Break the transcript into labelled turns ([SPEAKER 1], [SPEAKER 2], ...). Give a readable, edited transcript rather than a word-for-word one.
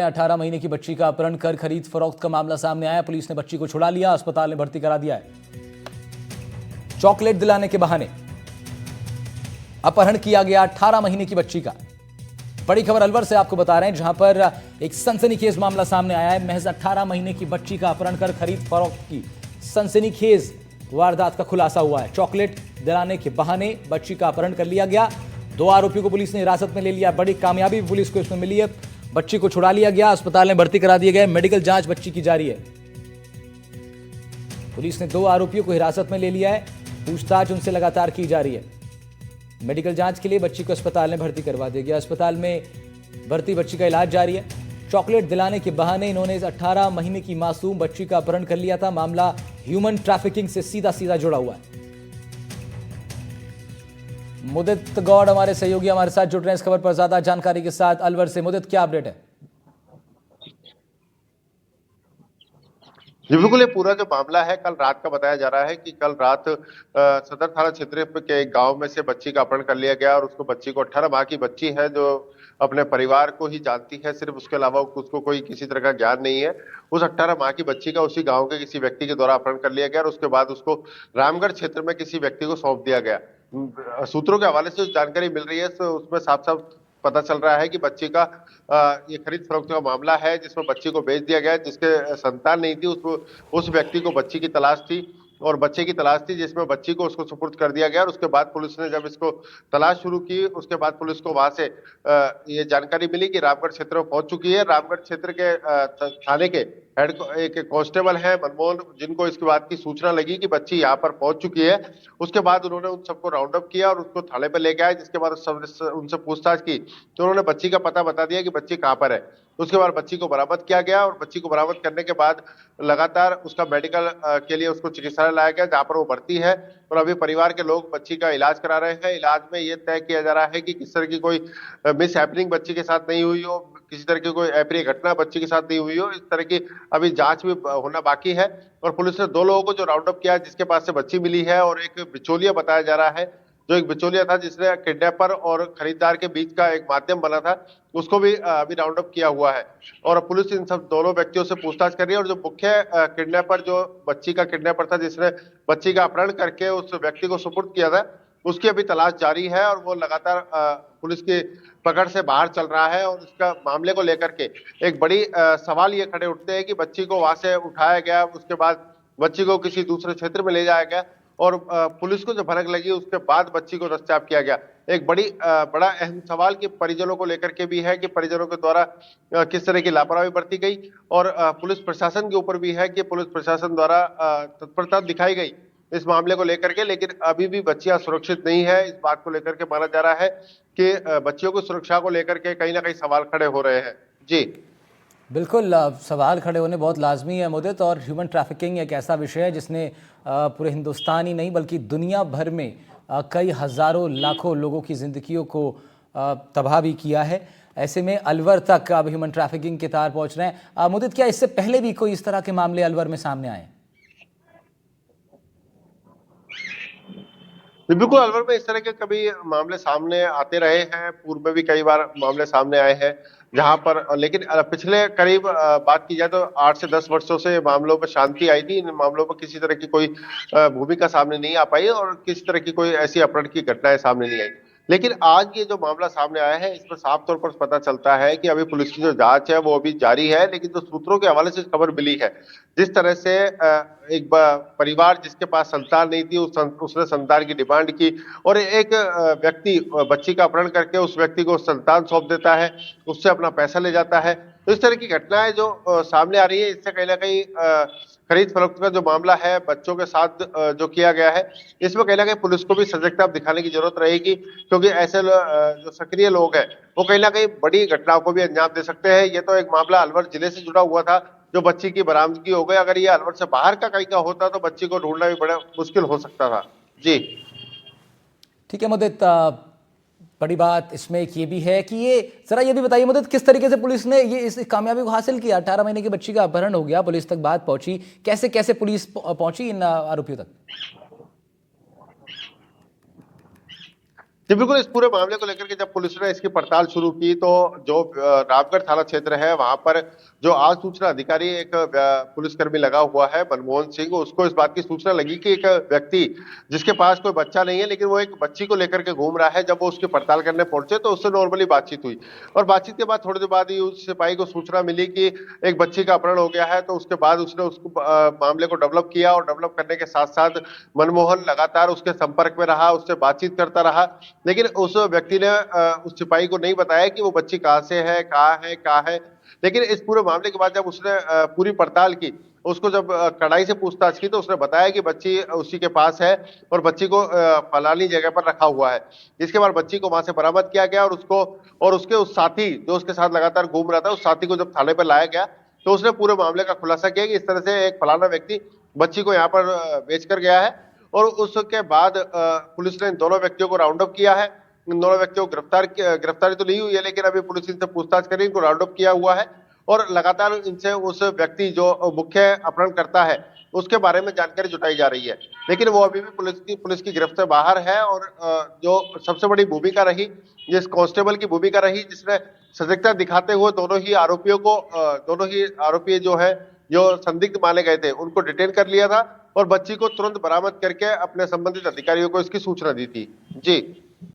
[SPEAKER 1] 18 महीने की बच्ची का अपहरण कर खरीद फरोख्त का मामला सामने आया। पुलिस ने बच्ची को छुड़ा लिया, अस्पताल में भर्ती करा दिया है। चॉकलेट दिलाने के बहाने अपहरण किया गया 18 महीने की बच्ची का। बड़ी खबर अलवर से आपको बता रहे हैं, जहां पर एक सनसनीखेज मामला सामने आया है। महज 18 महीने की बच्ची का अपहरण कर खरीद फरोख्त की सनसनीखेज वारदात का खुलासा हुआ है। चॉकलेट दिलाने के बहाने बच्ची का अपहरण कर लिया गया। 2 आरोपियों को पुलिस ने हिरासत में ले लिया। बड़ी कामयाबी पुलिस को इसमें मिली है। बच्ची को छुड़ा लिया गया, अस्पताल में भर्ती करा दिया गया। मेडिकल जांच बच्ची की जारी है। पुलिस ने 2 आरोपियों को हिरासत में ले लिया है। पूछताछ उनसे लगातार की जा रही है। मेडिकल जांच के लिए बच्ची को अस्पताल में भर्ती करवा दिया गया। अस्पताल में भर्ती बच्ची का इलाज जारी है। चॉकलेट दिलाने के बहाने इन्होंने इस 18 महीने की मासूम बच्ची का अपहरण कर लिया था। मामला ह्यूमन ट्रैफिकिंग से सीधा जुड़ा हुआ है। मुदित गौड़ हमारे सहयोगी हमारे साथ जुड़ रहे हैं इस खबर पर ज्यादा जानकारी के साथ। अलवर से मुदित, क्या अपडेट है?
[SPEAKER 2] जी बिल्कुल, ये पूरा जो मामला है कल रात का बताया जा रहा है कि कल रात सदर थाना क्षेत्र के एक गांव में से बच्ची का अपहरण कर लिया गया और बच्ची को 18 माह की बच्ची है जो अपने परिवार को ही जानती है, सिर्फ उसके अलावा उसको कोई किसी तरह का ज्ञान नहीं है। उस 18 माह की बच्ची का उसी गांव के किसी व्यक्ति के द्वारा अपहरण कर लिया गया और उसके बाद उसको रामगढ़ क्षेत्र में किसी व्यक्ति को सौंप दिया गया। सूत्रों के हवाले से जो जानकारी मिल रही है तो उसमें साफ साफ पता चल रहा है कि बच्ची का ये खरीद फरोख्त का मामला है, जिसमें बच्ची को बेच दिया गया, जिसके संतान नहीं थी उस व्यक्ति को बच्ची की तलाश थी और बच्चे की तलाश थी, जिसमें बच्ची को उसको सुपुर्द कर दिया गया। और उसके बाद पुलिस ने जब इसको तलाश शुरू की, उसके बाद पुलिस को वहां से ये जानकारी मिली कि रामगढ़ क्षेत्र में पहुंच चुकी है। रामगढ़ क्षेत्र के थाने के एक कांस्टेबल है मनमोहन, जिनको इसके बाद की सूचना लगी कि बच्ची यहाँ पर पहुंच चुकी है। उसके बाद उन्होंने उन सबको राउंड अप किया और उसको थाने पर लेके आए, जिसके बाद उनसे पूछताछ की तो उन्होंने बच्ची का पता बता दिया कि बच्ची कहाँ पर है। उसके बाद बच्ची को बरामद किया गया और बच्ची को बरामद करने के बाद लगातार उसका मेडिकल के लिए उसको चिकित्सालय लाया गया, जहां पर वो भर्ती है। और अभी परिवार के लोग बच्ची का इलाज करा रहे हैं। इलाज में ये तय किया जा रहा है कि किस तरह की कोई मिस हैपनिंग बच्ची के साथ नहीं हुई हो, किसी तरह की कोई अप्रिय घटना बच्ची के साथ नहीं हुई हो। इस तरह की अभी जांच भी होना बाकी है। और पुलिस ने 2 लोगों को जो राउंड अप किया, जिसके पास से बच्ची मिली है, और एक बिचौलिया बताया जा रहा है, जो एक बिचौलिया था जिसने किडनैपर और खरीदार के बीच का एक माध्यम बना था, उसको भी अभी राउंड अप किया हुआ है। और पुलिस इन सब दोनों व्यक्तियों से पूछताछ कर रही है। और जो मुख्य किडनैपर, जो बच्ची का किडनैपर था, जिसने बच्ची का अपहरण करके उस व्यक्ति को सुपुर्द किया था, उसकी अभी तलाश जारी है और वो लगातार पुलिस की पकड़ से बाहर चल रहा है। और इसका मामले को लेकर के एक बड़ी सवाल ये खड़े उठते हैं कि बच्ची को वहां से उठाया गया, उसके बाद बच्ची को किसी दूसरे क्षेत्र में ले जाया गया और पुलिस को जो भनक लगी उसके बाद बच्ची को दस्तयाब किया गया। एक बड़ा अहम सवाल कि परिजनों को लेकर के भी है कि परिजनों के द्वारा किस तरह की लापरवाही बरती गई, और पुलिस प्रशासन के ऊपर भी है कि पुलिस प्रशासन द्वारा तत्परता दिखाई गई इस मामले को लेकर के। लेकिन अभी भी बच्चियां सुरक्षित नहीं है। इस बात को लेकर के माना जा रहा है कि बच्चियों की सुरक्षा को लेकर के कहीं ना कहीं सवाल खड़े हो रहे हैं। जी
[SPEAKER 1] बिल्कुल, सवाल खड़े होने बहुत लाजमी है मुदित। और ह्यूमन ट्रैफिकिंग एक ऐसा विषय है जिसने पूरे हिंदुस्तान ही नहीं बल्कि दुनिया भर में कई हज़ारों लाखों लोगों की ज़िंदगियों को तबाह भी किया है। ऐसे में अलवर तक अब ह्यूमन ट्रैफिकिंग के तार पहुंच रहे हैं। मुदित, क्या इससे पहले भी कोई इस तरह के मामले अलवर में सामने आए?
[SPEAKER 2] बिल्कुल, अलवर में इस तरह के कभी मामले सामने आते रहे हैं। पूर्व में भी कई बार मामले सामने आए हैं, जहां पर लेकिन पिछले करीब बात की जाए तो 8 से 10 वर्षों से मामलों पर शांति आई थी। इन मामलों पर किसी तरह की कोई भूमिका सामने नहीं आ पाई और किसी तरह की कोई ऐसी अपहरण की घटनाएं सामने नहीं आई। लेकिन आज ये जो मामला सामने आया है, इसमें साफ तौर पर पता चलता है कि अभी पुलिस की जो जांच है वो अभी जारी है। लेकिन जो सूत्रों के हवाले से खबर मिली है, जिस तरह से एक परिवार जिसके पास संतान नहीं थी, उसने संतान की डिमांड की और एक व्यक्ति बच्ची का अपहरण करके उस व्यक्ति को संतान सौंप देता है, उससे अपना पैसा ले जाता है। तो इस तरह की घटनाएं जो सामने आ रही है, इससे कहीं ना कहीं खरीद फरोख्त का जो मामला है बच्चों के साथ जो किया गया है, इसमें कहीं ना कहीं पुलिस को भी सजगता दिखाने की जरूरत रहेगी, क्योंकि ऐसे जो सक्रिय लोग हैं वो कहीं ना कहीं बड़ी घटनाओं को भी अंजाम दे सकते हैं। ये तो एक मामला अलवर जिले से जुड़ा हुआ था, जो बच्ची की बरामदगी हो गई। अगर ये अलवर से बाहर का कहीं का होता तो बच्ची को ढूंढना भी बड़ा मुश्किल हो सकता था। जी
[SPEAKER 1] ठीक है मुदित, बड़ी बात इसमें एक ये भी है कि ये जरा ये भी बताइए मुदित, किस तरीके से पुलिस ने ये इस कामयाबी को हासिल किया? 18 महीने की बच्ची का अपहरण हो गया, पुलिस तक बात पहुंची, कैसे कैसे पुलिस पहुंची इन आरोपियों तक?
[SPEAKER 2] जी बिल्कुल, इस पूरे मामले को लेकर के जब पुलिस ने इसकी पड़ताल शुरू की तो जो रामगढ़ थाना क्षेत्र है वहां पर जो आज सूचना अधिकारी एक पुलिसकर्मी लगा हुआ है मनमोहन सिंह, उसको इस बात की सूचना लगी कि एक व्यक्ति जिसके पास कोई बच्चा नहीं है लेकिन वो एक बच्ची को लेकर के घूम रहा है। जब वो उसकी पड़ताल करने पहुंचे तो उससे नॉर्मली बातचीत हुई और बातचीत के बाद थोड़ी देर बाद ही उस सिपाही को सूचना मिली कि एक बच्ची का अपहरण हो गया है। तो उसके बाद उसने उसको मामले को डेवलप किया और डेवलप करने के साथ साथ मनमोहन लगातार उसके संपर्क में रहा, उससे बातचीत करता रहा। लेकिन उस व्यक्ति ने उस सिपाही को नहीं बताया कि वो बच्ची कहाँ से है, कहाँ है। लेकिन इस पूरे मामले के बाद जब उसने पूरी पड़ताल की, उसको जब कड़ाई से पूछताछ की तो उसने बताया कि बच्ची उसी के पास है और बच्ची को फलानी जगह पर रखा हुआ है। इसके बाद बच्ची को वहां से बरामद किया गया और उसको और उसके उस साथी जो उसके साथ लगातार घूम रहा था, उस साथी को जब थाने पर लाया गया तो उसने पूरे मामले का खुलासा किया कि इस तरह से एक फलाना व्यक्ति बच्ची को यहाँ पर बेच कर गया है। और उसके बाद पुलिस ने इन दोनों व्यक्तियों को राउंड अप किया है। इन दोनों व्यक्तियों को गिरफ्तारी तो नहीं हुई है लेकिन अभी पुलिस इनसे पूछताछ कर रही है, इनको राउंड अप किया हुआ है और लगातार इनसे उस व्यक्ति जो मुख्य अपहरणकर्ता है उसके बारे में जानकारी जुटाई जा रही है। लेकिन वो अभी भी पुलिस की गिरफ्त से बाहर है और जो सबसे बड़ी भूमिका रही, जिस कांस्टेबल की भूमिका रही जिसने सजगता दिखाते हुए दोनों ही आरोपी जो संदिग्ध माने गए थे उनको डिटेन कर लिया था और बच्ची को तुरंत बरामद करके अपने संबंधित अधिकारियों को इसकी सूचना दी थी। जी।